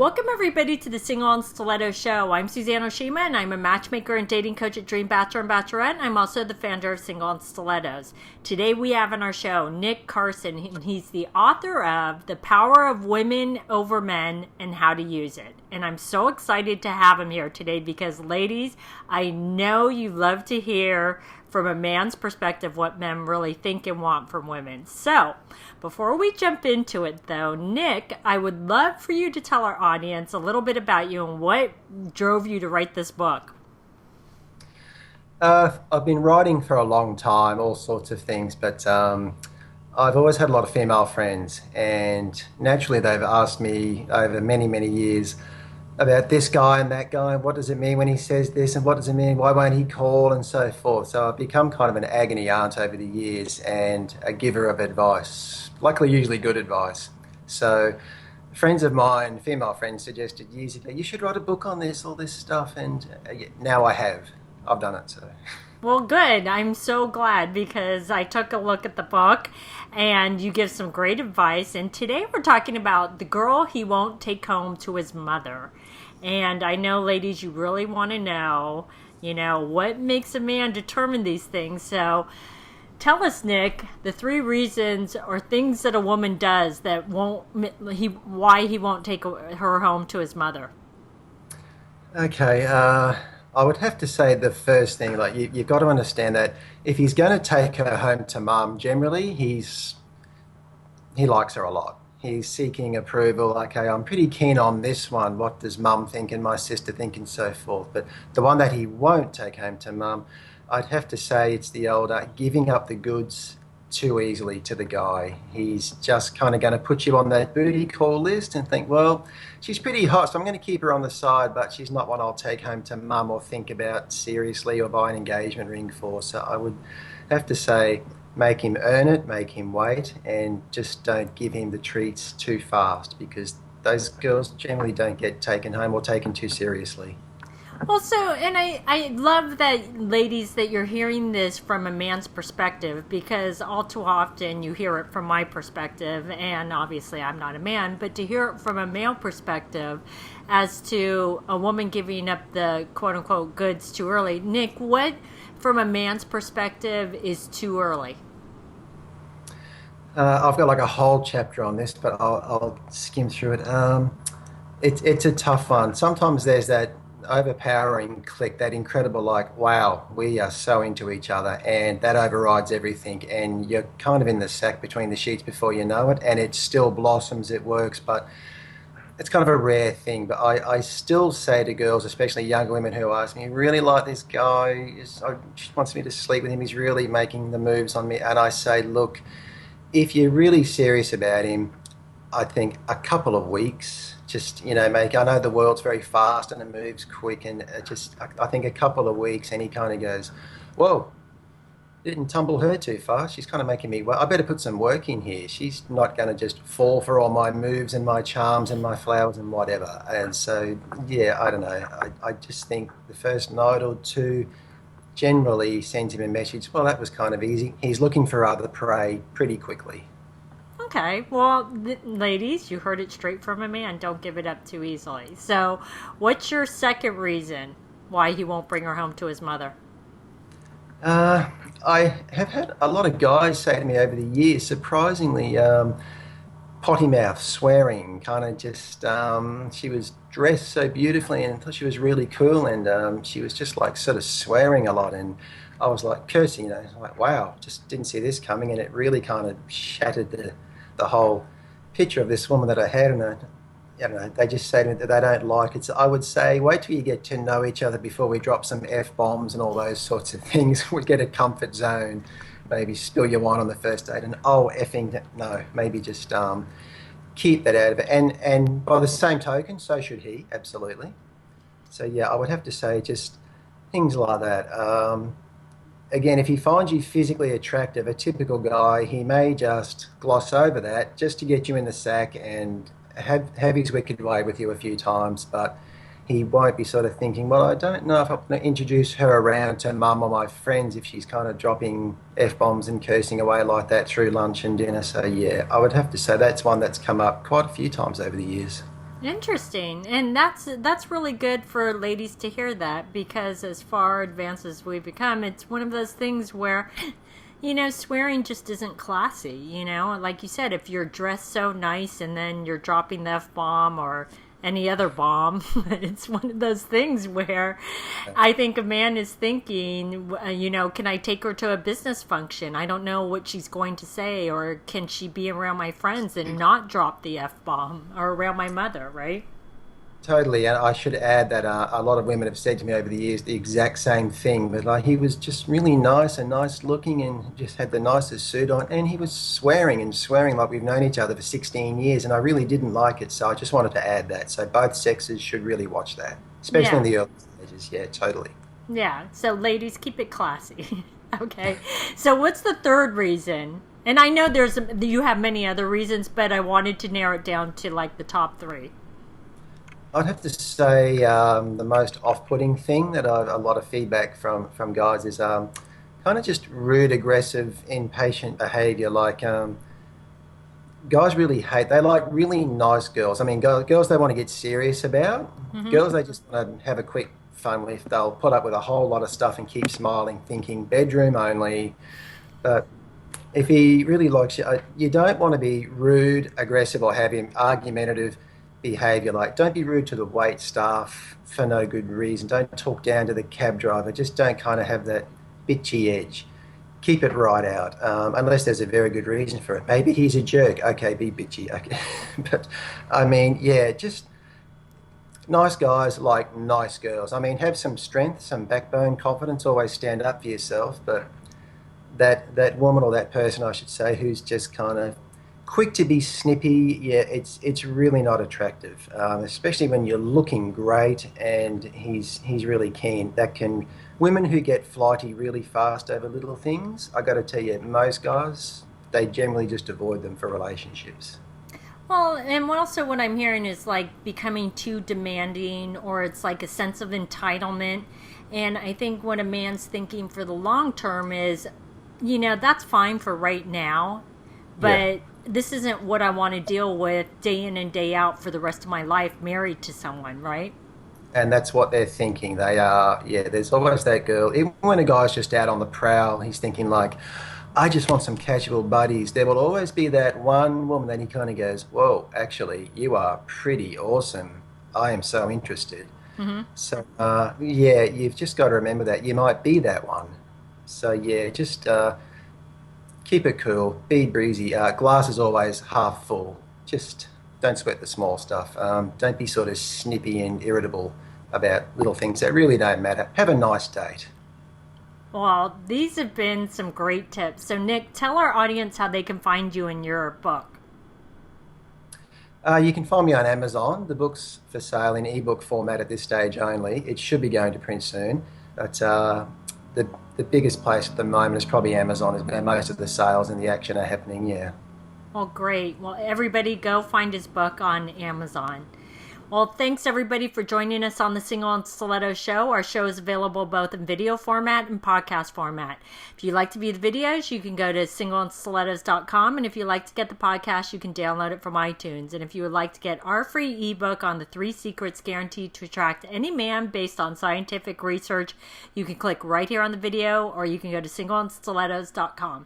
Welcome everybody to the Single and Stilettos Show. I'm Suzanne Oshima and I'm a matchmaker and dating coach at Dream Bachelor and Bachelorette, and I'm also the founder of Single and Stilettos. Today we have on our show Nick Karson, and he's the author of The Power of Women Over Men and How to Use It. And I'm so excited to have him here today because, ladies, I know you love to hear from a man's perspective what men really think and want from women. So, before we jump into it though, Nick, I would love for you to tell our audience a little bit about you and what drove you to write this book. I've been writing for a long time, all sorts of things, but I've always had a lot of female friends, and naturally they've asked me over many, many years about this guy and that guy, and what does it mean when he says this, and what does it mean, why won't he call, and so forth. So I've become kind of an agony aunt over the years and a giver of advice, luckily usually good advice. So friends of mine, female friends, suggested years ago, you should write a book on this, all this stuff, and now I have. I've done it, so... Well, good. I'm so glad because I took a look at the book and you give some great advice. And today we're talking about the girl he won't take home to his mother. And I know, ladies, you really want to know, what makes a man determine these things. So tell us, Nick, the 3 reasons or things that a woman does that why he won't take her home to his mother. Okay, I would have to say the first thing, you've got to understand that if he's going to take her home to mum, generally he likes her a lot. He's seeking approval. Okay, I'm pretty keen on this one. What does mum think and my sister think and so forth? But the one that he won't take home to mum, I'd have to say it's the older giving up the goods too easily to the guy. He's just kind of going to put you on that booty call list and think, well, she's pretty hot, so I'm going to keep her on the side, but she's not one I'll take home to mum or think about seriously or buy an engagement ring for. So I would have to say make him earn it, make him wait, and just don't give him the treats too fast, because those girls generally don't get taken home or taken too seriously. Well, and I love that, ladies, that you're hearing this from a man's perspective, because all too often you hear it from my perspective, and obviously I'm not a man, but to hear it from a male perspective as to a woman giving up the quote-unquote goods too early. Nick, what, from a man's perspective, is too early? I've got like a whole chapter on this, but I'll skim through it. It's a tough one. Sometimes there's that overpowering click, that incredible wow, we are so into each other, and that overrides everything, and you're kind of in the sack between the sheets before you know it, and it still blossoms, it works, but it's kind of a rare thing. But I still say to girls, especially younger women who ask me, really like this guy, she wants me to sleep with him, he's really making the moves on me, and I say, look, if you're really serious about him, I think a couple of weeks, just, I know the world's very fast and it moves quick, and I think a couple of weeks, and he kind of goes, whoa, didn't tumble her too fast. She's kind of making me, well, I better put some work in here. She's not going to just fall for all my moves and my charms and my flowers and whatever. And so, yeah, I don't know. I just think the first night or two generally sends him a message, well, that was kind of easy. He's looking for other prey pretty quickly. Okay, well, ladies, you heard it straight from a man. Don't give it up too easily. So, what's your second reason why he won't bring her home to his mother? I have had a lot of guys say to me over the years, surprisingly, potty mouth, swearing, kind of just, she was dressed so beautifully and thought she was really cool, and she was just sort of swearing a lot, and I was cursing, wow, just didn't see this coming, and it really kind of shattered the whole picture of this woman that I had, and I don't know, they just say to me that they don't like it. So I would say, wait till you get to know each other before we drop some F-bombs and all those sorts of things. We'd get a comfort zone, maybe spill your wine on the first date, and effing no, maybe just keep that out of it. And by the same token, so should he, absolutely. So yeah, I would have to say just things like that. Again, if he finds you physically attractive, a typical guy, he may just gloss over that just to get you in the sack and have his wicked way with you a few times, but he won't be sort of thinking, well, I don't know if I'm going to introduce her around to mum or my friends if she's kind of dropping F-bombs and cursing away like that through lunch and dinner. So yeah, I would have to say that's one that's come up quite a few times over the years. Interesting. And that's really good for ladies to hear that, because as far advanced as we become, it's one of those things where swearing just isn't classy, Like you said, if you're dressed so nice and then you're dropping the F bomb or any other bomb, it's one of those things where I think a man is thinking, can I take her to a business function? I don't know what she's going to say, or can she be around my friends and not drop the F bomb, or around my mother, right? Totally, and I should add that a lot of women have said to me over the years the exact same thing. But like, he was just really nice and nice looking, and just had the nicest suit on, and he was swearing and swearing like we've known each other for 16 years, and I really didn't like it. So I just wanted to add that. So both sexes should really watch that, especially in Yeah. the early stages. Yeah, totally. Yeah. So ladies, keep it classy. Okay. So what's the third reason? And I know you have many other reasons, but I wanted to narrow it down to like the top three. I'd have to say the most off-putting thing that a lot of feedback from guys is kind of just rude, aggressive, impatient behaviour. Like guys really hate. They like really nice girls. I mean, girls they want to get serious about. Mm-hmm. Girls they just want to have a quick fun with. They'll put up with a whole lot of stuff and keep smiling, thinking bedroom only. But if he really likes you, you don't want to be rude, aggressive, or have him argumentative behaviour. Like, don't be rude to the wait staff for no good reason. Don't talk down to the cab driver. Just don't kind of have that bitchy edge. Keep it right out, unless there's a very good reason for it. Maybe he's a jerk. Okay, be bitchy. Okay, but I mean, yeah, just nice guys like nice girls. I mean, have some strength, some backbone, confidence. Always stand up for yourself. But that woman, or that person, I should say, who's just kind of quick to be snippy, yeah, it's really not attractive. Especially when you're looking great and he's really keen. That can Women who get flighty really fast over little things. I got to tell you, most guys they generally just avoid them for relationships. Well, and also what I'm hearing is like becoming too demanding, or it's like a sense of entitlement. And I think what a man's thinking for the long term is, that's fine for right now, Yeah. but this isn't what I want to deal with day in and day out for the rest of my life married to someone, right? And that's what they're thinking. They are, yeah, there's always that girl. Even when a guy's just out on the prowl, he's thinking, like, I just want some casual buddies. There will always be that one woman that he kind of goes, whoa, actually, you are pretty awesome. I am so interested. Mm-hmm. So, yeah, you've just got to remember that you might be that one. So, yeah, just keep it cool, be breezy. Glass is always half full. Just don't sweat the small stuff. Don't be sort of snippy and irritable about little things that really don't matter. Have a nice date. Well, these have been some great tips. So, Nick, tell our audience how they can find you in your book. You can find me on Amazon. The book's for sale in ebook format at this stage only. It should be going to print soon, but the biggest place at the moment is probably Amazon. Is where most of the sales and the action are happening. Yeah. Well, great. Well, everybody go find his book on Amazon. Well, thanks everybody for joining us on the Single and Stiletto Show. Our show is available both in video format and podcast format. If you like to view the videos, you can go to singleandstilettos.com. And if you like to get the podcast, you can download it from iTunes. And if you would like to get our free ebook on the 3 secrets guaranteed to attract any man based on scientific research, you can click right here on the video, or you can go to singleandstilettos.com.